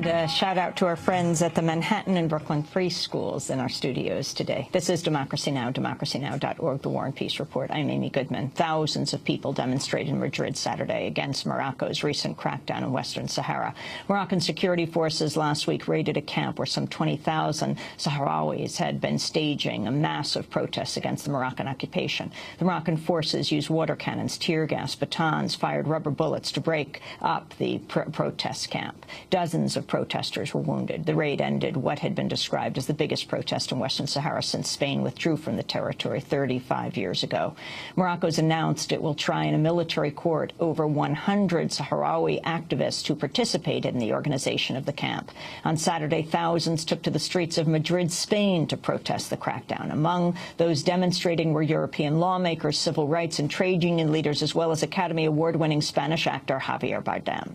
And a shout out to our friends at the Manhattan and Brooklyn Free Schools in our studios today. This is Democracy Now!, democracynow.org, The War and Peace Report. I'm Amy Goodman. Thousands of people demonstrated in Madrid Saturday against Morocco's recent crackdown in Western Sahara. Moroccan security forces last week raided a camp where some 20,000 Sahrawis had been staging a massive protest against the Moroccan occupation. The Moroccan forces used water cannons, tear gas, batons, fired rubber bullets to break up the protest camp. Dozens of protesters were wounded. The raid ended what had been described as the biggest protest in Western Sahara since Spain withdrew from the territory 35 years ago. Morocco's announced it will try in a military court over 100 Sahrawi activists who participated in the organization of the camp. On Saturday, thousands took to the streets of Madrid, Spain, to protest the crackdown. Among those demonstrating were European lawmakers, civil rights and trade union leaders, as well as Academy Award-winning Spanish actor Javier Bardem.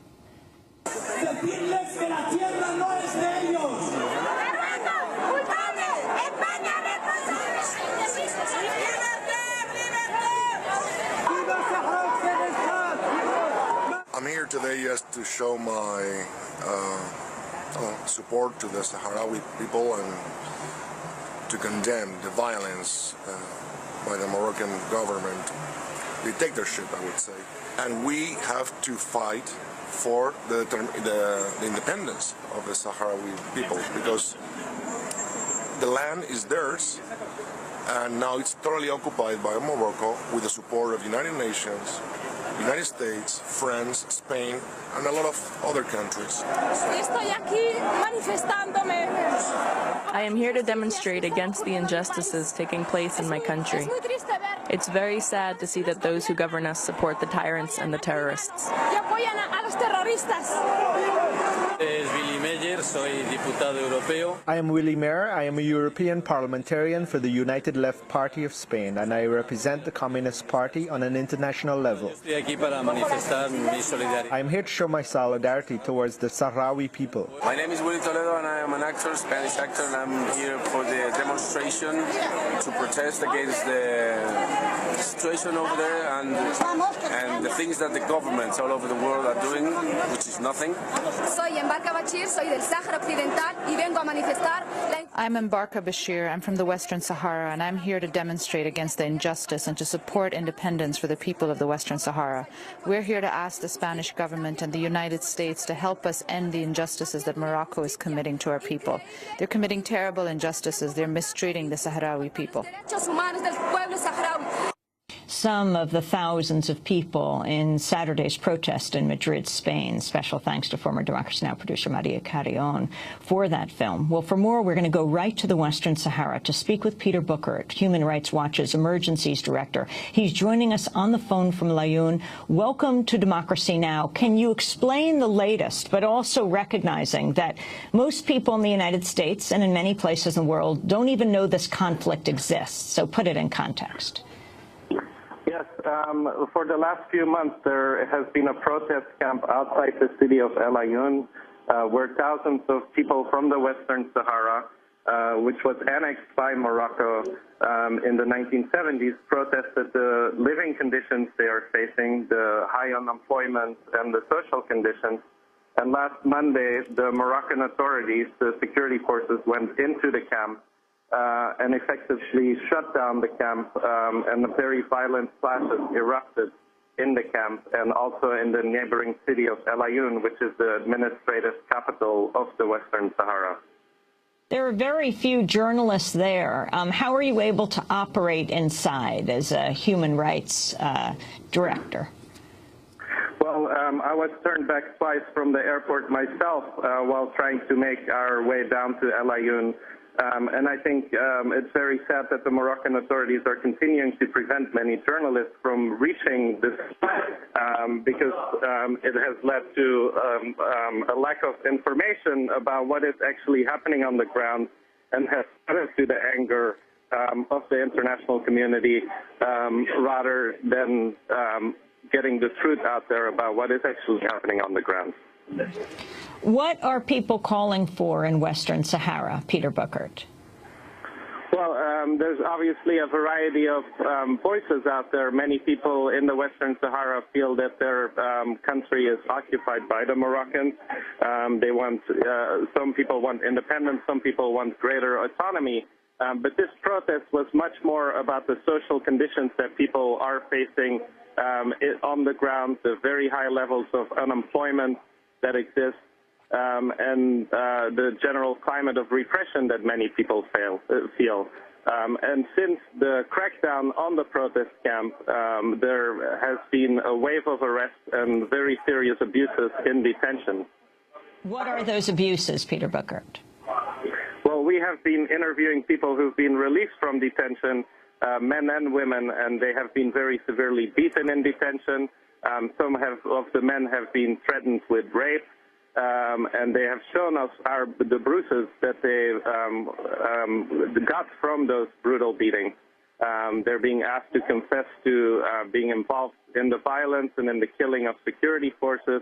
I'm here today just to show my support to the Sahrawi people and to condemn the violence by the Moroccan government, dictatorship, I would say. And we have to fight for the independence of the Sahrawi people, because the land is theirs and now it's totally occupied by Morocco with the support of the United Nations, United States, France, Spain, and a lot of other countries. I am here to demonstrate against the injustices taking place in my country. It's very sad to see that those who govern us support the tyrants and the terrorists. I am Willy Meyer. I am a European parliamentarian for the United Left Party of Spain, and I represent the Communist Party on an international level. I am here to show my solidarity towards the Sahrawi people. My name is Willy Toledo, and I am an actor, Spanish actor, and I'm here for the demonstration to protest against the situation over there and the things that the governments all over the world are doing, which is nothing. I'm Mbarka Bashir. I'm from the Western Sahara, and I'm here to demonstrate against the injustice and to support independence for the people of the Western Sahara. We're here to ask the Spanish government and the United States to help us end the injustices that Morocco is committing to our people. They're committing terrible injustices. They're mistreating the Sahrawi people. Some of the thousands of people in Saturday's protest in Madrid, Spain. Special thanks to former Democracy Now! Producer Maria Carrion for that film. Well, for more, we're going to go right to the Western Sahara to speak with Peter Boockert, Human Rights Watch's Emergencies Director. He's joining us on the phone from Laayoune. Welcome to Democracy Now! Can you explain the latest, but also recognizing that most people in the United States and in many places in the world don't even know this conflict exists? So put it in context. Yes, for the last few months there has been a protest camp outside the city of Laayoune where thousands of people from the Western Sahara, which was annexed by Morocco in the 1970s, protested the living conditions they are facing, the high unemployment and the social conditions. And last Monday, the Moroccan authorities, the security forces, went into the camp and effectively shut down the camp, and very violent clashes erupted in the camp and also in the neighboring city of Laayoune, which is the administrative capital of the Western Sahara. There are very few journalists there. How are you able to operate inside as a human rights director? Well, I was turned back twice from the airport myself while trying to make our way down to Laayoune. And I think it's very sad that the Moroccan authorities are continuing to prevent many journalists from reaching this because it has led to a lack of information about what is actually happening on the ground and has added to the anger of the international community rather than getting the truth out there about what is actually happening on the ground. What are people calling for in Western Sahara, Peter Boockert? Well, there's obviously a variety of voices out there. Many people in the Western Sahara feel that their country is occupied by the Moroccans. They want, some people want independence, some people want greater autonomy. But this protest was much more about the social conditions that people are facing on the ground, the very high levels of unemployment that exist, and the general climate of repression that many people feel. And since the crackdown on the protest camp, there has been a wave of arrests and very serious abuses in detention. What are those abuses, Peter Buckert? Well, we have been interviewing people who've been released from detention, men and women, and they have been very severely beaten in detention. Some of the men have been threatened with rape. And they have shown us the bruises that they got from those brutal beatings. They're being asked to confess to being involved in the violence and in the killing of security forces,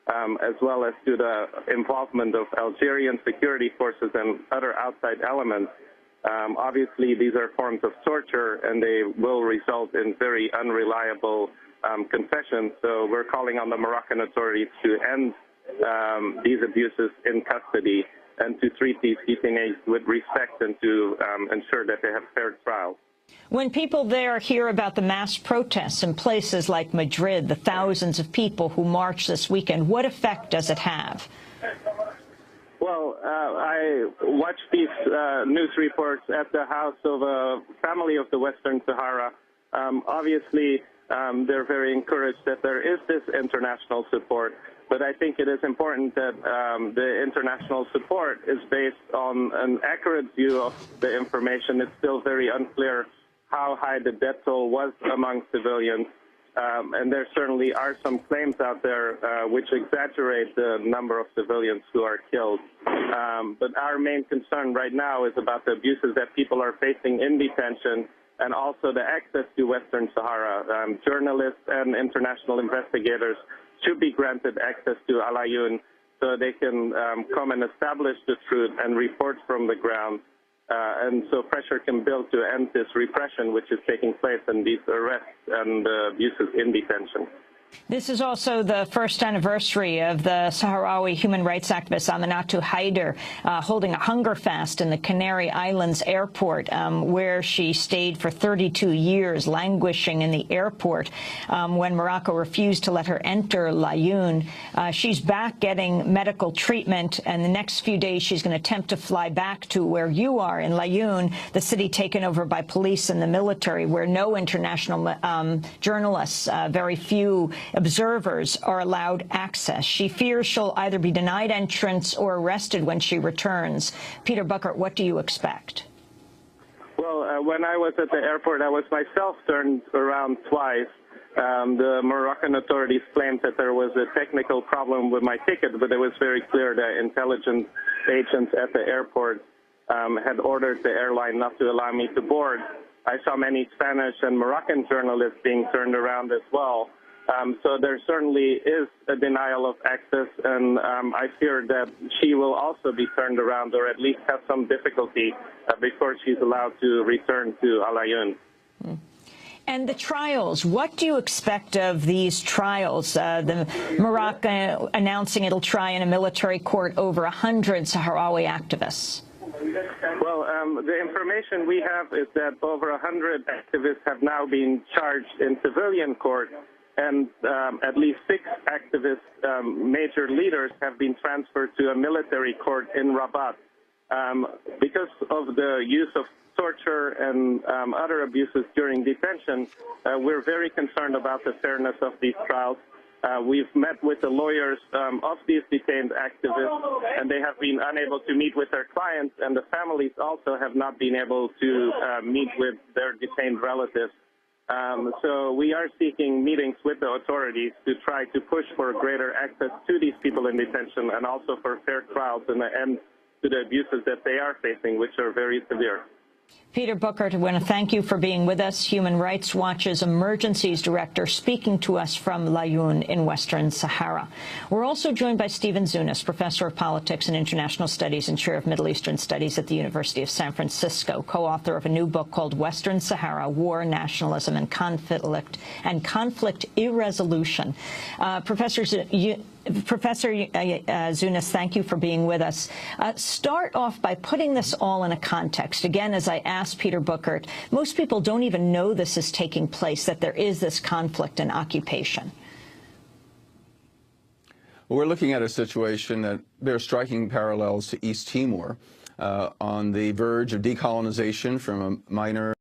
as well as to the involvement of Algerian security forces and other outside elements. Obviously, these are forms of torture, and they will result in very unreliable confessions. So we're calling on the Moroccan authorities to end these abuses in custody and to treat these detainees with respect and to ensure that they have fair trials. When people there hear about the mass protests in places like Madrid, the thousands of people who marched this weekend, what effect does it have? Well, I watched these news reports at the house of a family of the Western Sahara. Obviously, they're very encouraged that there is this international support. But I think it is important that the international support is based on an accurate view of the information. It's still very unclear how high the death toll was among civilians. And there certainly are some claims out there which exaggerate the number of civilians who are killed. But our main concern right now is about the abuses that people are facing in detention and also the access to Western Sahara. Journalists and international investigators should be granted access to Al Ayoun so they can come and establish the truth and report from the ground. And so pressure can build to end this repression which is taking place in these arrests and abuses in detention. This is also the first anniversary of the Sahrawi human rights activist Aminatu Haider holding a hunger fast in the Canary Islands airport, where she stayed for 32 years, languishing in the airport when Morocco refused to let her enter Laayoune. She's back getting medical treatment, and the next few days she's going to attempt to fly back to where you are in Laayoune, the city taken over by police and the military, where no international journalists, very few observers are allowed access. She fears she'll either be denied entrance or arrested when she returns. Peter Buckert, what do you expect? Well, when I was at the airport, I was myself turned around twice. The Moroccan authorities claimed that there was a technical problem with my ticket, but it was very clear that intelligence agents at the airport had ordered the airline not to allow me to board. I saw many Spanish and Moroccan journalists being turned around as well. So there certainly is a denial of access, and I fear that she will also be turned around or at least have some difficulty before she's allowed to return to Al Ayoun. And the trials, what do you expect of these trials? The Morocco announcing it'll try in a military court over 100 Sahrawi activists. Well, the information we have is that over 100 activists have now been charged in civilian court, and at least 6 activists, major leaders, have been transferred to a military court in Rabat. Because of the use of torture and other abuses during detention, we're very concerned about the fairness of these trials. We've met with the lawyers of these detained activists, and they have been unable to meet with their clients, and the families also have not been able to meet with their detained relatives. So we are seeking meetings with the authorities to try to push for greater access to these people in detention and also for fair trials and an end to the abuses that they are facing, which are very severe. Peter Bookert, I want to thank you for being with us. Human Rights Watch's Emergencies Director, speaking to us from Laayoune in Western Sahara. We're also joined by Stephen Zunas, Professor of Politics and International Studies and Chair of Middle Eastern Studies at the University of San Francisco, co-author of a new book called Western Sahara, War, Nationalism, and Conflict Irresolution. Professor Zunas, thank you for being with us. Start off by putting this all in a context. Again, as I asked Peter Bookert, most people don't even know this is taking place, that there is this conflict and occupation. Well, we're looking at a situation that bears striking parallels to East Timor, on the verge of decolonization from a minor